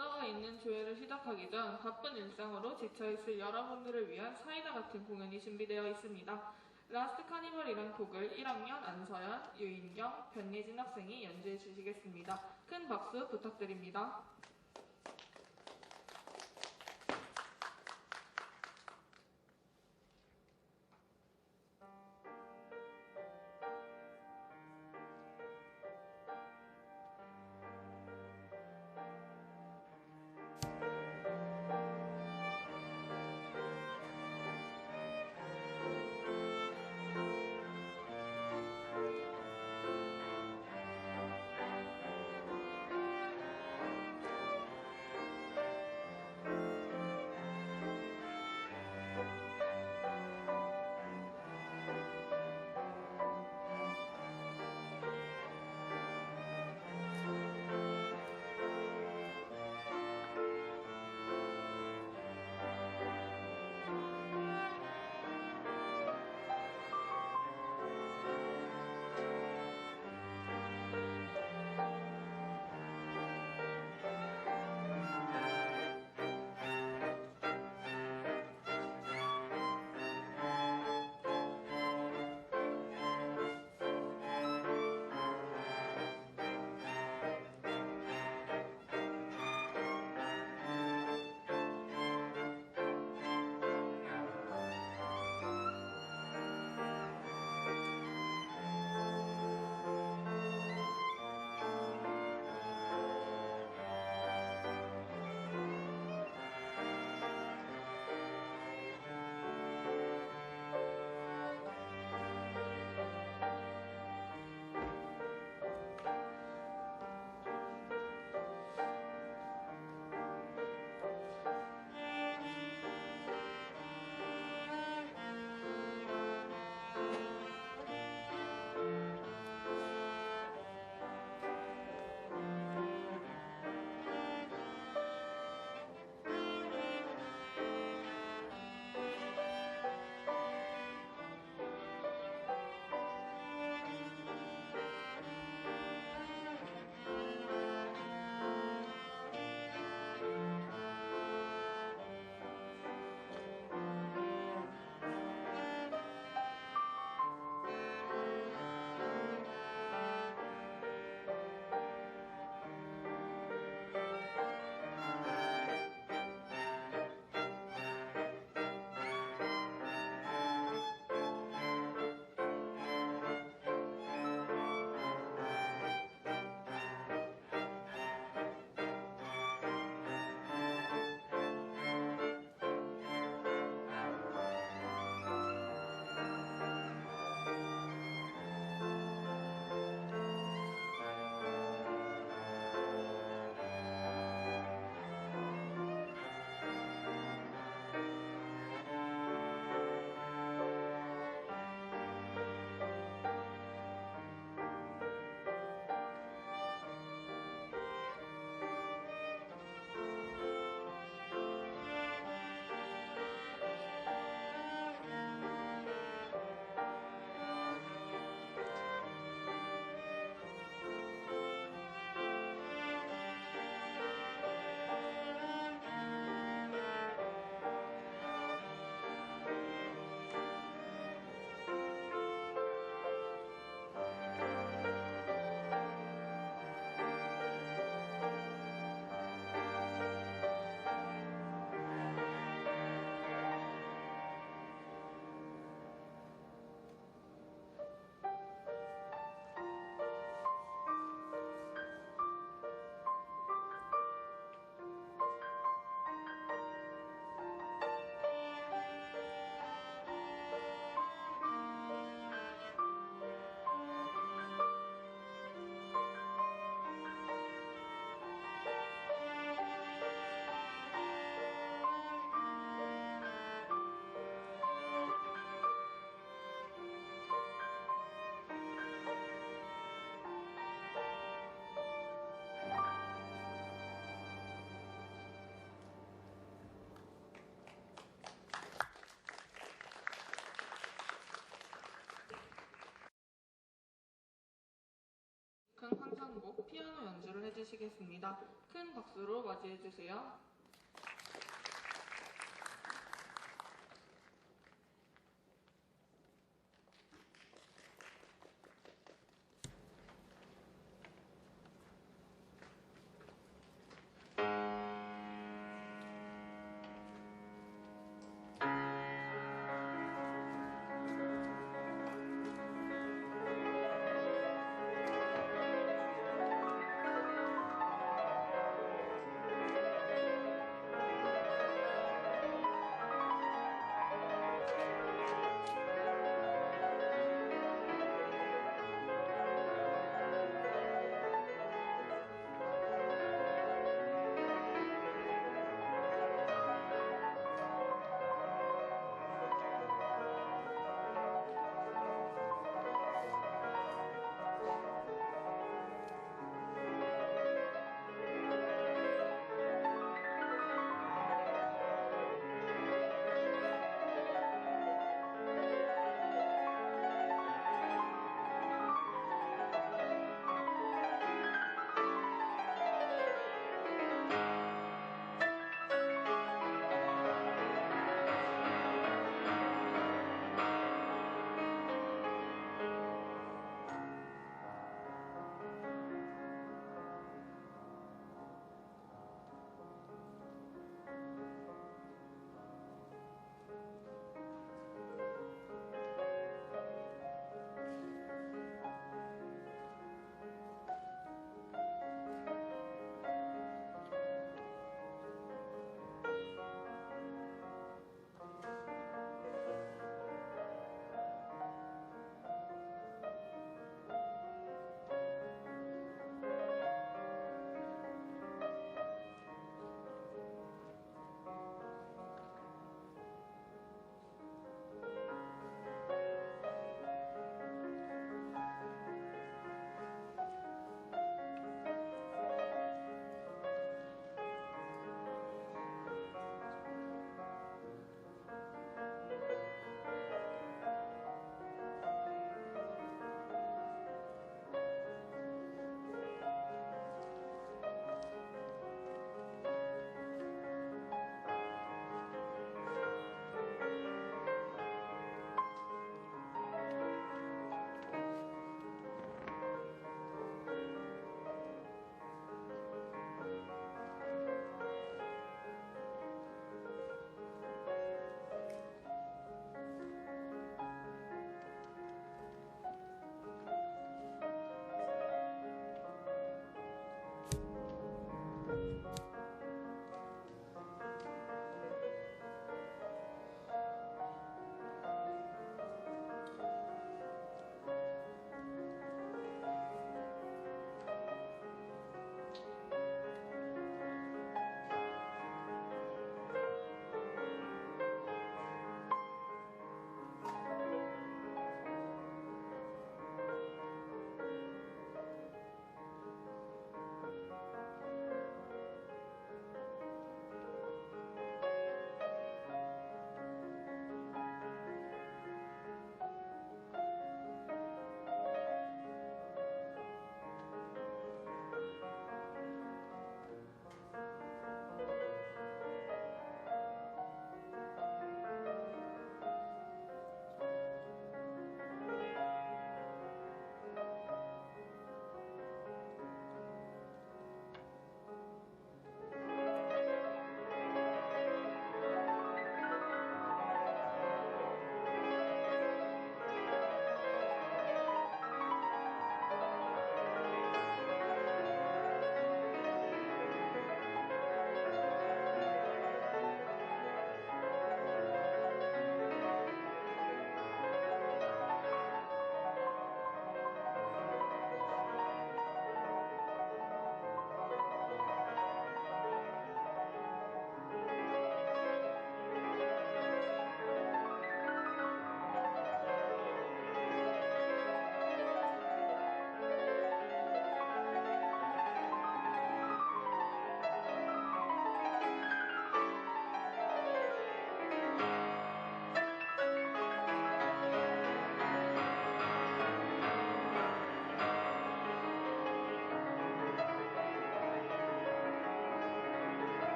문화가 있는 조회를 시작하기 전 바쁜 일상으로 지쳐있을 여러분들을 위한 사이다 같은 공연이 준비되어 있습니다. 라스트 카니발이란 곡을 1학년 안서연, 유인경, 변예진 학생이 연주해 주시겠습니다. 큰 박수 부탁드립니다. 흥황상곡 피아노 연주를 해주시겠습니다. 큰 박수로 맞이해주세요.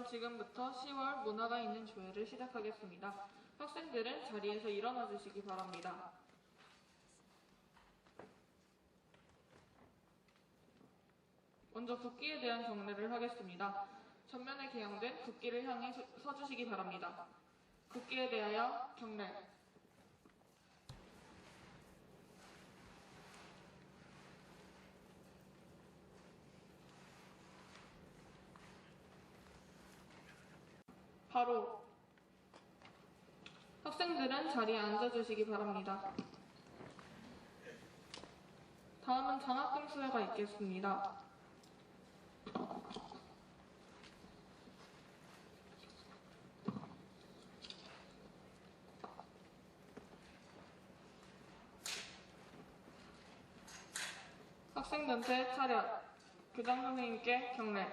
그럼 지금부터 10월 문화가 있는 조회를 시작하겠습니다. 학생들은 자리에서 일어나 주시기 바랍니다. 먼저 국기에 대한 경례를 하겠습니다. 전면에 개양된 국기를 향해 서주시기 바랍니다. 국기에 대하여 경례. 바로. 학생들은 자리에 앉아주시기 바랍니다. 다음은 장학금 수여가 있겠습니다. 학생단체 차렷. 교장 선생님께 경례.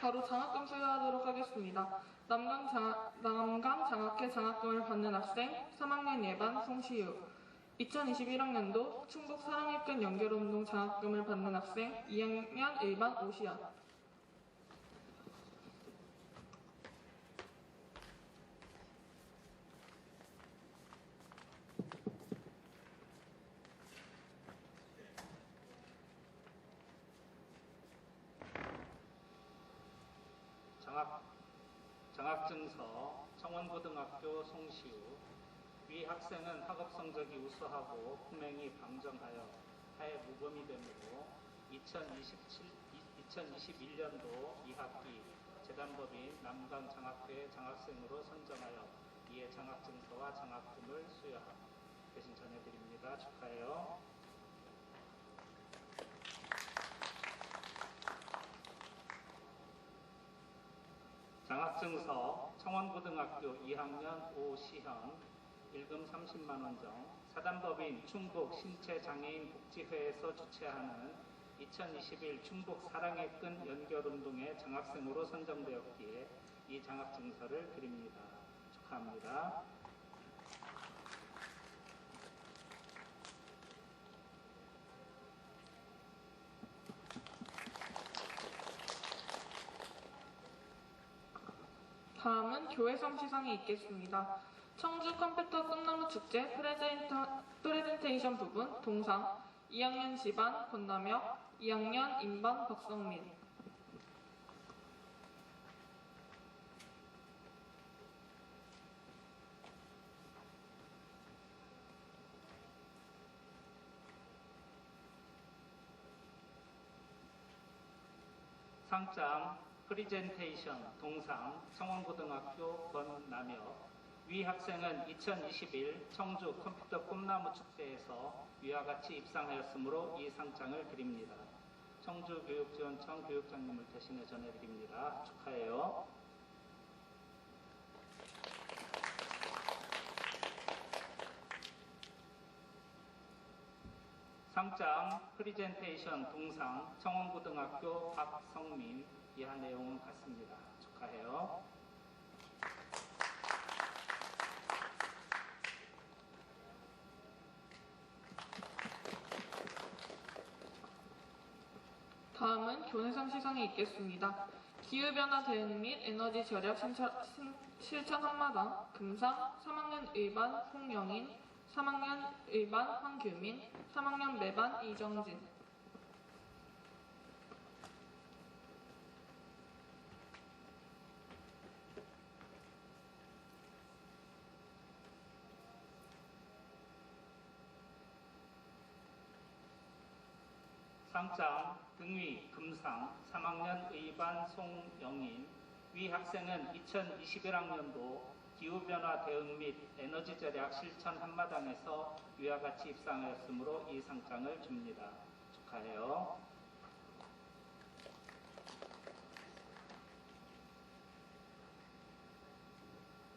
바로 장학금 수여하도록 하겠습니다. 남강장학회 장학금을 받는 학생 3학년 예반 송시유. 2021학년도 충북 사랑의 끈 연결운동 장학금을 받는 학생 2학년 일반 오시연. 장학증서 청원고등학교 송시우. 위 학생은 학업 성적이 우수하고 품행이 방정하여 하에 모범이 되므로 2021년도 2학기 재단법인 남강장학회 장학생으로 선정하여 이에 장학증서와 장학금을 수여함. 대신 전해드립니다. 축하해요. 장학증서 청원고등학교 2학년 오시현. 일금 30만원 정. 사단법인 충북 신체장애인 복지회에서 주최하는 2021 충북 사랑의 끈 연결운동의 장학생으로 선정되었기에 이 장학증서를 드립니다. 축하합니다. 다음은 교회성 시상이 있겠습니다. 청주 컴퓨터 꿈나무 축제 프레젠테이션 부분 동상 2학년 지반 권남혁, 2학년 인반 박성민. 상장 프리젠테이션 동상 청원고등학교 권남혁. 위 학생은 2021 청주 컴퓨터 꿈나무 축제에서 위와 같이 입상하였으므로 이 상장을 드립니다. 청주교육지원청 교육장님을 대신해 전해드립니다. 축하해요. 상장 프리젠테이션 동상 청원고등학교 박성민. 이하 내용은 같습니다. 축하해요. 다음은 교내상 시상이 있겠습니다. 기후변화 대응 및 에너지 절약 실천 한마당 금상 3학년 일반 홍영인, 3학년 일반 황규민, 3학년 매반 이정진. 상장 등위 금상 3학년 의반 송영인. 위 학생은 2021학년도 기후변화 대응 및 에너지 절약 실천 한마당에서 위와 같이 입상하였으므로 이 상장을 줍니다. 축하해요.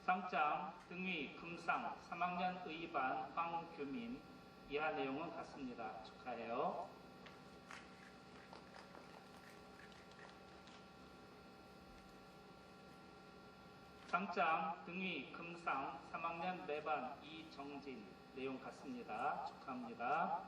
상장 등위 금상 3학년 의반 황규민. 이하 내용은 같습니다. 축하해요. 상장 등위 금상 3학년 매반 이정진. 내용 같습니다. 축하합니다.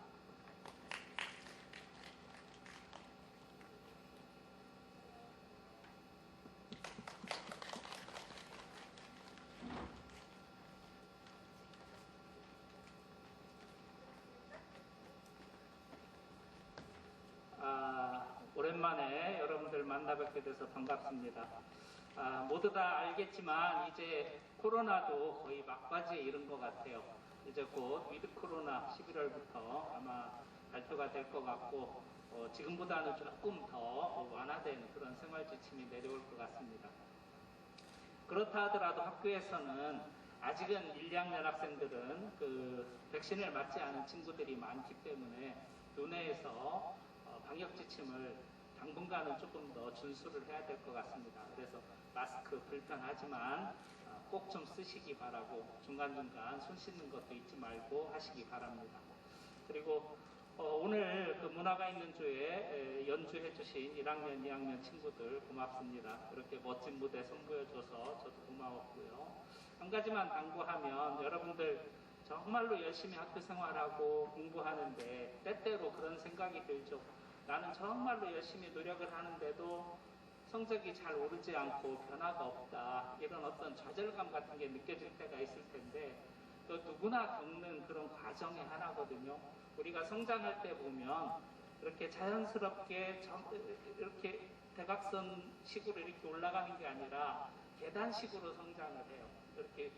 오랜만에 여러분들 만나 뵙게 돼서 반갑습니다. 모두 다 알겠지만 이제 코로나도 거의 막바지에 이른 것 같아요. 이제 곧 위드 코로나 11월부터 아마 발표가 될 것 같고 지금보다는 조금 더 완화된 그런 생활 지침이 내려올 것 같습니다. 그렇다 하더라도 학교에서는 아직은 1, 2학년 학생들은 그 백신을 맞지 않은 친구들이 많기 때문에 교내에서 방역 지침을 당분간은 조금 더 준수를 해야 될 것 같습니다. 그래서 마스크 불편하지만 꼭 좀 쓰시기 바라고 중간중간 손 씻는 것도 잊지 말고 하시기 바랍니다. 그리고 오늘 그 문화가 있는 주에 연주해 주신 1학년, 2학년 친구들 고맙습니다. 그렇게 멋진 무대 선보여줘서 저도 고마웠고요. 한 가지만 당부하면 여러분들 정말로 열심히 학교 생활하고 공부하는데 때때로 그런 생각이 들죠. 나는 정말로 열심히 노력을 하는데도 성적이 잘 오르지 않고 변화가 없다. 이런 어떤 좌절감 같은 게 느껴질 때가 있을 텐데 또 누구나 겪는 그런 과정의 하나거든요. 우리가 성장할 때 보면 이렇게 자연스럽게 이렇게 대각선식으로 이렇게 올라가는 게 아니라 계단식으로 성장을 해요. 이렇게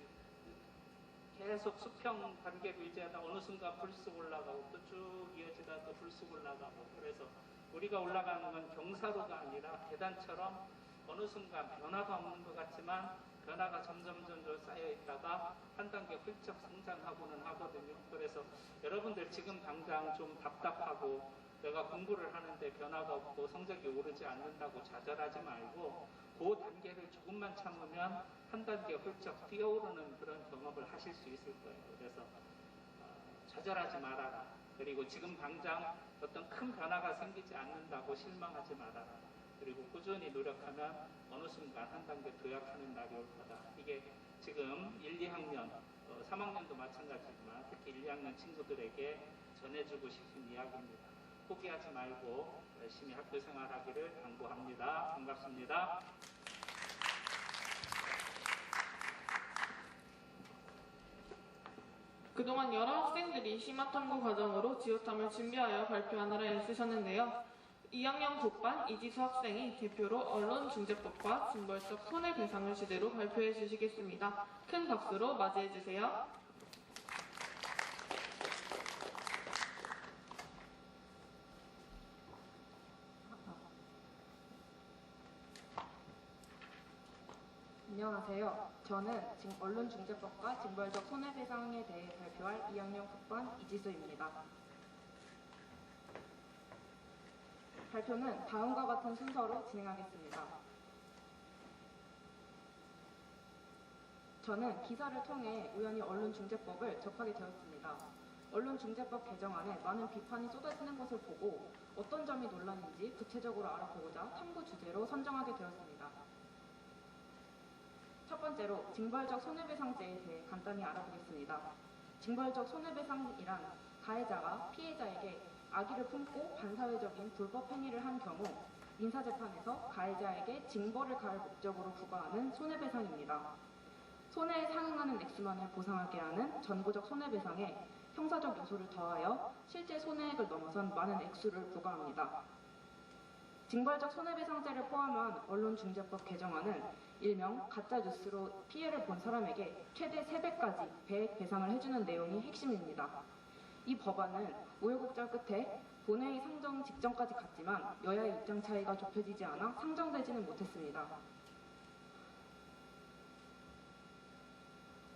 계속 수평 단계로 유지하다 어느 순간 불쑥 올라가고 또 쭉 이어지다 또 불쑥 올라가고 그래서 우리가 올라가는 건 경사로가 아니라 계단처럼 어느 순간 변화가 없는 것 같지만 변화가 점점 쌓여 있다가 한 단계 훌쩍 성장하고는 하거든요. 그래서 여러분들 지금 당장 좀 답답하고 내가 공부를 하는데 변화가 없고 성적이 오르지 않는다고 좌절하지 말고 그 단계를 조금만 참으면 한 단계 훌쩍 뛰어오르는 그런 경험을 하실 수 있을 거예요. 그래서 좌절하지 말아라. 그리고 지금 당장 어떤 큰 변화가 생기지 않는다고 실망하지 말아라. 그리고 꾸준히 노력하면 어느 순간 한 단계 도약하는 날이 올 거다. 이게 지금 1, 2학년, 3학년도 마찬가지지만 특히 1, 2학년 친구들에게 전해주고 싶은 이야기입니다. 포기하지 말고 열심히 학교 생활하기를 당부합니다. 반갑습니다. 그동안 여러 학생들이 심화탐구 과정으로 지오탐을 준비하여 발표하느라 애쓰셨는데요. 2학년 국반 이지수 학생이 대표로 언론중재법과 징벌적 손해배상을 주제로 발표해 주시겠습니다. 큰 박수로 맞이해 주세요. 안녕하세요. 저는 언론중재법과 징벌적 손해배상에 대해 발표할 2학년 국반 이지수입니다. 발표는 다음과 같은 순서로 진행하겠습니다. 저는 기사를 통해 우연히 언론중재법을 접하게 되었습니다. 언론중재법 개정안에 많은 비판이 쏟아지는 것을 보고 어떤 점이 논란인지 구체적으로 알아보고자 탐구 주제로 선정하게 되었습니다. 첫 번째로 징벌적 손해배상제에 대해 간단히 알아보겠습니다. 징벌적 손해배상이란 가해자가 피해자에게 악의를 품고 반사회적인 불법 행위를 한 경우 민사재판에서 가해자에게 징벌을 가할 목적으로 부과하는 손해배상입니다. 손해에 상응하는 액수만을 보상하게 하는 전부적 손해배상에 형사적 요소를 더하여 실제 손해액을 넘어선 많은 액수를 부과합니다. 징벌적 손해배상제를 포함한 언론중재법 개정안은 일명 가짜뉴스로 피해를 본 사람에게 최대 3배까지 배액 배상을 해주는 내용이 핵심입니다. 이 법안은 우여곡절 끝에 본회의 상정 직전까지 갔지만 여야의 입장 차이가 좁혀지지 않아 상정되지는 못했습니다.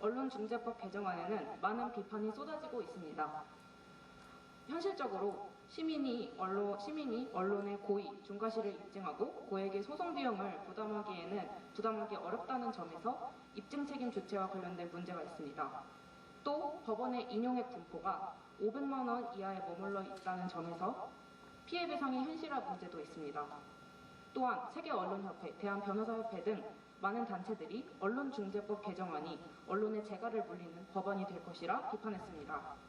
언론중재법 개정안에는 많은 비판이 쏟아지고 있습니다. 현실적으로 시민이 언론의 고의, 중과실을 입증하고 고액의 소송 비용을 부담하기 어렵다는 점에서 입증 책임 주체와 관련된 문제가 있습니다. 또 법원의 인용액 분포가 500만 원 이하에 머물러 있다는 점에서 피해 배상의 현실화 문제도 있습니다. 또한 세계언론협회, 대한변호사협회 등 많은 단체들이 언론중재법 개정안이 언론의 재갈을 물리는 법안이 될 것이라 비판했습니다.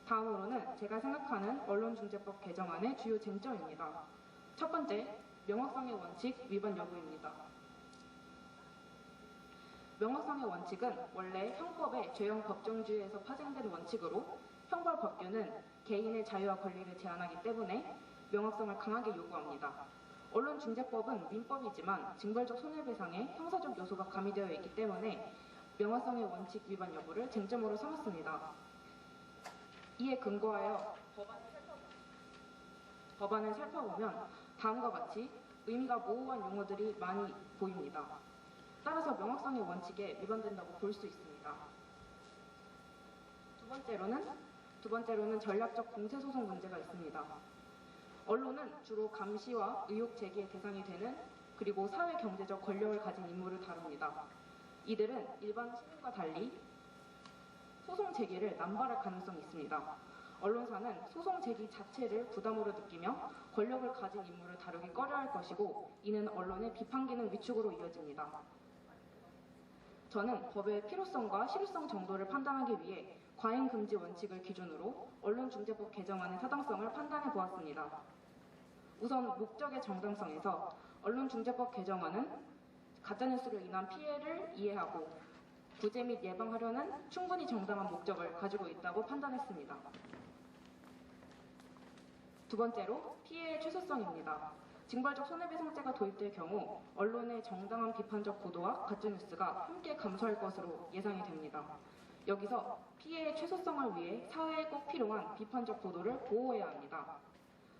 다음으로는 제가 생각하는 언론중재법 개정안의 주요 쟁점입니다. 첫 번째, 명확성의 원칙 위반 여부입니다. 명확성의 원칙은 원래 형법의 죄형 법정주의에서 파생된 원칙으로 형벌 법규는 개인의 자유와 권리를 제한하기 때문에 명확성을 강하게 요구합니다. 언론중재법은 민법이지만 징벌적 손해배상에 형사적 요소가 가미되어 있기 때문에 명확성의 원칙 위반 여부를 쟁점으로 삼았습니다. 이에 근거하여 법안을 살펴보면 다음과 같이 의미가 모호한 용어들이 많이 보입니다. 따라서 명확성의 원칙에 위반된다고 볼 수 있습니다. 두 번째로는 전략적 공세소송 문제가 있습니다. 언론은 주로 감시와 의혹 제기의 대상이 되는 그리고 사회 경제적 권력을 가진 인물을 다룹니다. 이들은 일반 시민과 달리 소송 제기를 남발할 가능성이 있습니다. 언론사는 소송 제기 자체를 부담으로 느끼며 권력을 가진 인물을 다루기 꺼려할 것이고 이는 언론의 비판 기능 위축으로 이어집니다. 저는 법의 필요성과 실효성 정도를 판단하기 위해 과잉 금지 원칙을 기준으로 언론중재법 개정안의 타당성을 판단해 보았습니다. 우선 목적의 정당성에서 언론중재법 개정안은 가짜뉴스로 인한 피해를 이해하고 구제 및 예방하려는 충분히 정당한 목적을 가지고 있다고 판단했습니다. 두 번째로 피해의 최소성입니다. 징벌적 손해배상제가 도입될 경우 언론의 정당한 비판적 보도와 가짜뉴스가 함께 감소할 것으로 예상이 됩니다. 여기서 피해의 최소성을 위해 사회에 꼭 필요한 비판적 보도를 보호해야 합니다.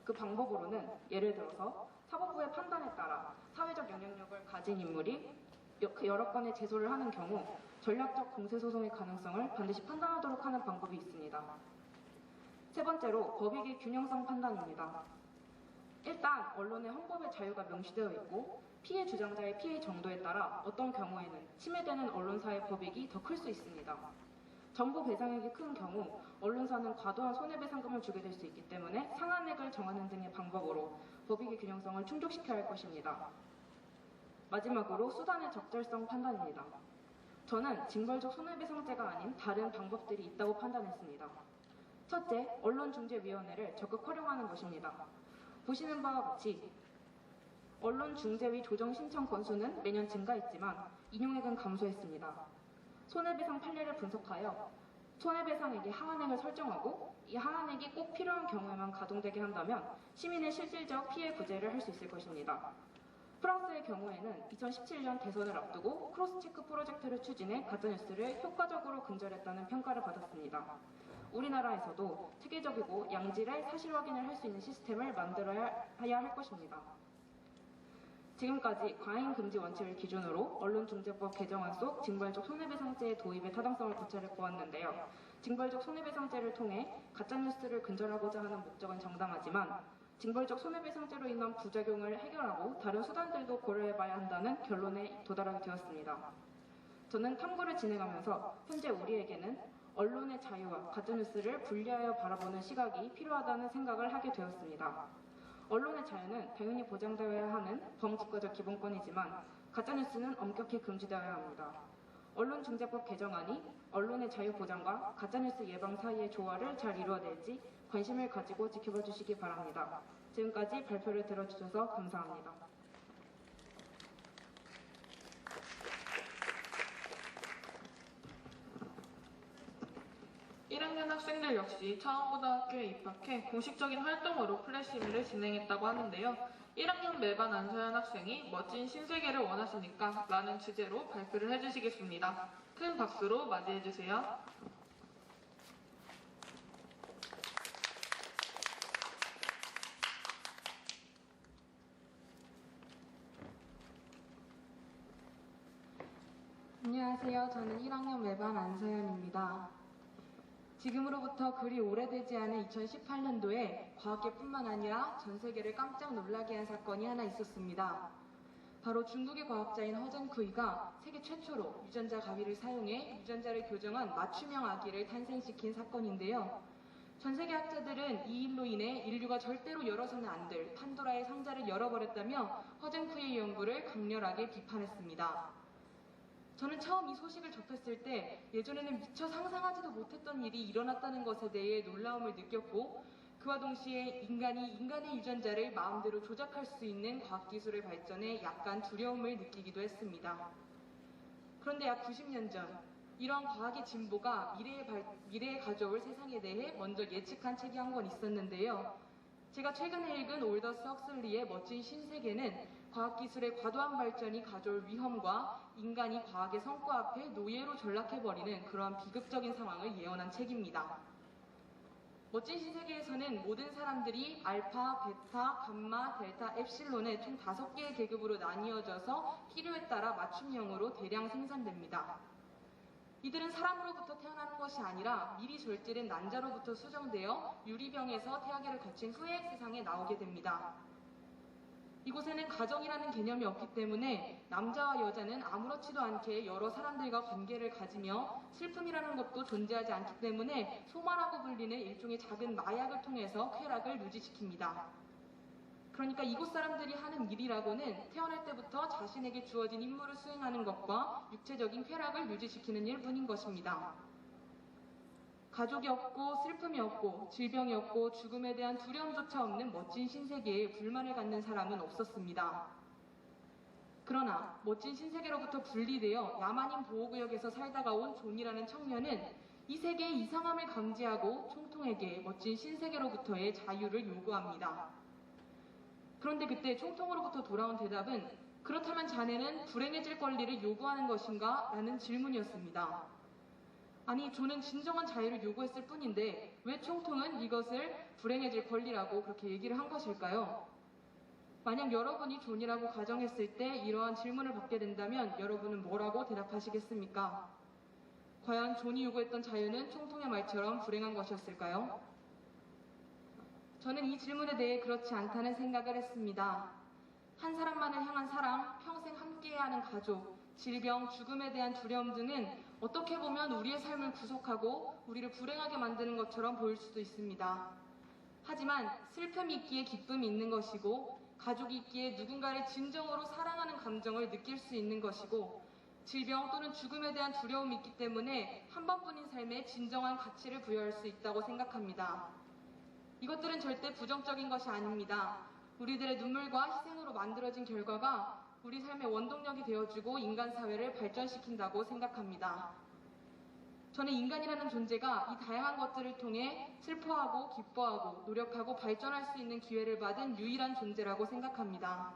그 방법으로는 예를 들어서 사법부의 판단에 따라 사회적 영향력을 가진 인물이 여러 건의 제소를 하는 경우 전략적 공세소송의 가능성을 반드시 판단하도록 하는 방법이 있습니다. 세 번째로 법익의 균형성 판단입니다. 일단 언론의 헌법의 자유가 명시되어 있고 피해 주장자의 피해 정도에 따라 어떤 경우에는 침해되는 언론사의 법익이 더 클 수 있습니다. 정보 배상액이 큰 경우 언론사는 과도한 손해배상금을 주게 될 수 있기 때문에 상한액을 정하는 등의 방법으로 법익의 균형성을 충족시켜야 할 것입니다. 마지막으로 수단의 적절성 판단입니다. 저는 징벌적 손해배상제가 아닌 다른 방법들이 있다고 판단했습니다. 첫째, 언론중재위원회를 적극 활용하는 것입니다. 보시는 바와 같이 언론중재위 조정 신청 건수는 매년 증가했지만 인용액은 감소했습니다. 손해배상 판례를 분석하여 손해배상액의 하한액을 설정하고 이 하한액이 꼭 필요한 경우에만 가동되게 한다면 시민의 실질적 피해 구제를 할 수 있을 것입니다. 프랑스의 경우에는 2017년 대선을 앞두고 크로스체크 프로젝트를 추진해 가짜뉴스를 효과적으로 근절했다는 평가를 받았습니다. 우리나라에서도 체계적이고 양질의 사실 확인을 할 수 있는 시스템을 만들어야 할 것입니다. 지금까지 과잉 금지 원칙을 기준으로 언론중재법 개정안 속 징벌적 손해배상제의 도입의 타당성을 고찰해 보았는데요. 징벌적 손해배상제를 통해 가짜뉴스를 근절하고자 하는 목적은 정당하지만 징벌적 손해배상제로 인한 부작용을 해결하고 다른 수단들도 고려해봐야 한다는 결론에 도달하게 되었습니다. 저는 탐구를 진행하면서 현재 우리에게는 언론의 자유와 가짜뉴스를 분리하여 바라보는 시각이 필요하다는 생각을 하게 되었습니다. 언론의 자유는 당연히 보장되어야 하는 범국가적 기본권이지만 가짜뉴스는 엄격히 금지되어야 합니다. 언론중재법 개정안이 언론의 자유 보장과 가짜뉴스 예방 사이의 조화를 잘 이루어낼지 관심을 가지고 지켜봐 주시기 바랍니다. 지금까지 발표를 들어주셔서 감사합니다. 1학년 학생들 역시 차원고등학교에 입학해 공식적인 활동으로 플래시미를 진행했다고 하는데요. 1학년 매반 안서연 학생이 멋진 신세계를 원하시니까 라는 주제로 발표를 해주시겠습니다. 큰 박수로 맞이해주세요. 안녕하세요. 저는 1학년 매반 안서연입니다. 지금으로부터 그리 오래되지 않은 2018년도에 과학계뿐만 아니라 전 세계를 깜짝 놀라게 한 사건이 하나 있었습니다. 바로 중국의 과학자인 허전쿠이가 세계 최초로 유전자 가위를 사용해 유전자를 교정한 맞춤형 아기를 탄생시킨 사건인데요. 전 세계 학자들은 이 일로 인해 인류가 절대로 열어서는 안 될 판도라의 상자를 열어버렸다며 허전쿠이의 연구를 강렬하게 비판했습니다. 저는 처음 이 소식을 접했을 때 예전에는 미처 상상하지도 못했던 일이 일어났다는 것에 대해 놀라움을 느꼈고 그와 동시에 인간이 인간의 유전자를 마음대로 조작할 수 있는 과학기술의 발전에 약간 두려움을 느끼기도 했습니다. 그런데 약 90년 전 이런 과학의 진보가 미래에 가져올 세상에 대해 먼저 예측한 책이 한 권 있었는데요. 제가 최근에 읽은 올더스 헉슬리의 멋진 신세계는 과학기술의 과도한 발전이 가져올 위험과 인간이 과학의 성과 앞에 노예로 전락해버리는 그러한 비극적인 상황을 예언한 책입니다. 멋진 신세계에서는 모든 사람들이 알파, 베타, 감마, 델타, 엡실론의 총 5개의 계급으로 나뉘어져서 필요에 따라 맞춤형으로 대량 생산됩니다. 이들은 사람으로부터 태어나는 것이 아니라 미리 절제된 난자로부터 수정되어 유리병에서 태아기를 거친 후에 세상에 나오게 됩니다. 이곳에는 가정이라는 개념이 없기 때문에 남자와 여자는 아무렇지도 않게 여러 사람들과 관계를 가지며 슬픔이라는 것도 존재하지 않기 때문에 소마라고 불리는 일종의 작은 마약을 통해서 쾌락을 유지시킵니다. 그러니까 이곳 사람들이 하는 일이라고는 태어날 때부터 자신에게 주어진 임무를 수행하는 것과 육체적인 쾌락을 유지시키는 일뿐인 것입니다. 가족이 없고 슬픔이 없고 질병이 없고 죽음에 대한 두려움조차 없는 멋진 신세계에 불만을 갖는 사람은 없었습니다. 그러나 멋진 신세계로부터 분리되어 야만인 보호구역에서 살다가 온 존이라는 청년은 이 세계의 이상함을 감지하고 총통에게 멋진 신세계로부터의 자유를 요구합니다. 그런데 그때 총통으로부터 돌아온 대답은 그렇다면 자네는 불행해질 권리를 요구하는 것인가? 라는 질문이었습니다. 아니, 존은 진정한 자유를 요구했을 뿐인데 왜 총통은 이것을 불행해질 권리라고 그렇게 얘기를 한 것일까요? 만약 여러분이 존이라고 가정했을 때 이러한 질문을 받게 된다면 여러분은 뭐라고 대답하시겠습니까? 과연 존이 요구했던 자유는 총통의 말처럼 불행한 것이었을까요? 저는 이 질문에 대해 그렇지 않다는 생각을 했습니다. 한 사람만을 향한 사랑, 평생 함께해야 하는 가족, 질병, 죽음에 대한 두려움 등은 어떻게 보면 우리의 삶을 구속하고 우리를 불행하게 만드는 것처럼 보일 수도 있습니다. 하지만 슬픔이 있기에 기쁨이 있는 것이고 가족이 있기에 누군가를 진정으로 사랑하는 감정을 느낄 수 있는 것이고 질병 또는 죽음에 대한 두려움이 있기 때문에 한 번뿐인 삶에 진정한 가치를 부여할 수 있다고 생각합니다. 이것들은 절대 부정적인 것이 아닙니다. 우리들의 눈물과 희생으로 만들어진 결과가 우리 삶의 원동력이 되어주고 인간 사회를 발전시킨다고 생각합니다. 저는 인간이라는 존재가 이 다양한 것들을 통해 슬퍼하고 기뻐하고 노력하고 발전할 수 있는 기회를 받은 유일한 존재라고 생각합니다.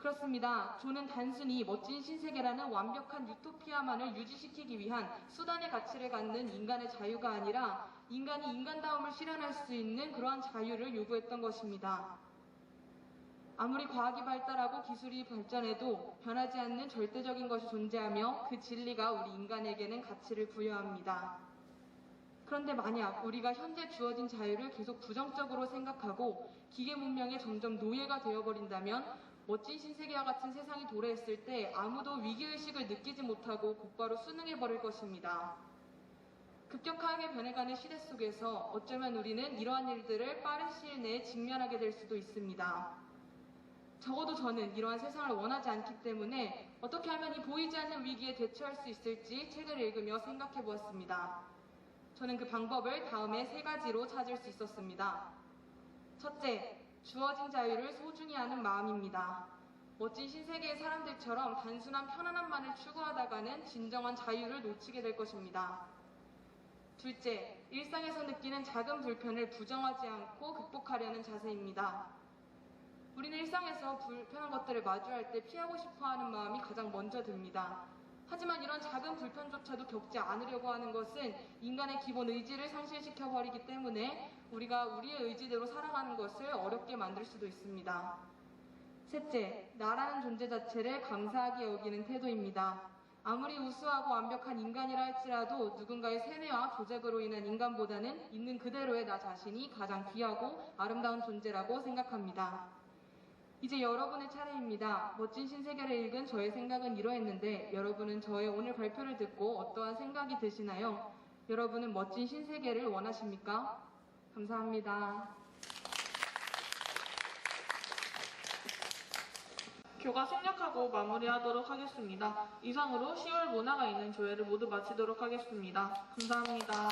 그렇습니다. 존은 단순히 멋진 신세계라는 완벽한 유토피아만을 유지시키기 위한 수단의 가치를 갖는 인간의 자유가 아니라 인간이 인간다움을 실현할 수 있는 그러한 자유를 요구했던 것입니다. 아무리 과학이 발달하고 기술이 발전해도 변하지 않는 절대적인 것이 존재하며 그 진리가 우리 인간에게는 가치를 부여합니다. 그런데 만약 우리가 현재 주어진 자유를 계속 부정적으로 생각하고 기계 문명에 점점 노예가 되어버린다면 멋진 신세계와 같은 세상이 도래했을 때 아무도 위기의식을 느끼지 못하고 곧바로 순응해버릴 것입니다. 급격하게 변해가는 시대 속에서 어쩌면 우리는 이러한 일들을 빠른 시일 내에 직면하게 될 수도 있습니다. 적어도 저는 이러한 세상을 원하지 않기 때문에 어떻게 하면 이 보이지 않는 위기에 대처할 수 있을지 책을 읽으며 생각해 보았습니다. 저는 그 방법을 다음에 3가지로 찾을 수 있었습니다. 첫째, 주어진 자유를 소중히 하는 마음입니다. 멋진 신세계의 사람들처럼 단순한 편안함만을 추구하다가는 진정한 자유를 놓치게 될 것입니다. 둘째, 일상에서 느끼는 작은 불편을 부정하지 않고 극복하려는 자세입니다. 우리는 일상에서 불편한 것들을 마주할 때 피하고 싶어하는 마음이 가장 먼저 듭니다. 하지만 이런 작은 불편조차도 겪지 않으려고 하는 것은 인간의 기본 의지를 상실시켜버리기 때문에 우리가 우리의 의지대로 살아가는 것을 어렵게 만들 수도 있습니다. 셋째, 나라는 존재 자체를 감사하게 여기는 태도입니다. 아무리 우수하고 완벽한 인간이라 할지라도 누군가의 세뇌와 조작으로 인한 인간보다는 있는 그대로의 나 자신이 가장 귀하고 아름다운 존재라고 생각합니다. 이제 여러분의 차례입니다. 멋진 신세계를 읽은 저의 생각은 이러했는데 여러분은 저의 오늘 발표를 듣고 어떠한 생각이 드시나요? 여러분은 멋진 신세계를 원하십니까? 감사합니다. 교가 생략하고 마무리하도록 하겠습니다. 이상으로 10월 문화가 있는 조회를 모두 마치도록 하겠습니다. 감사합니다.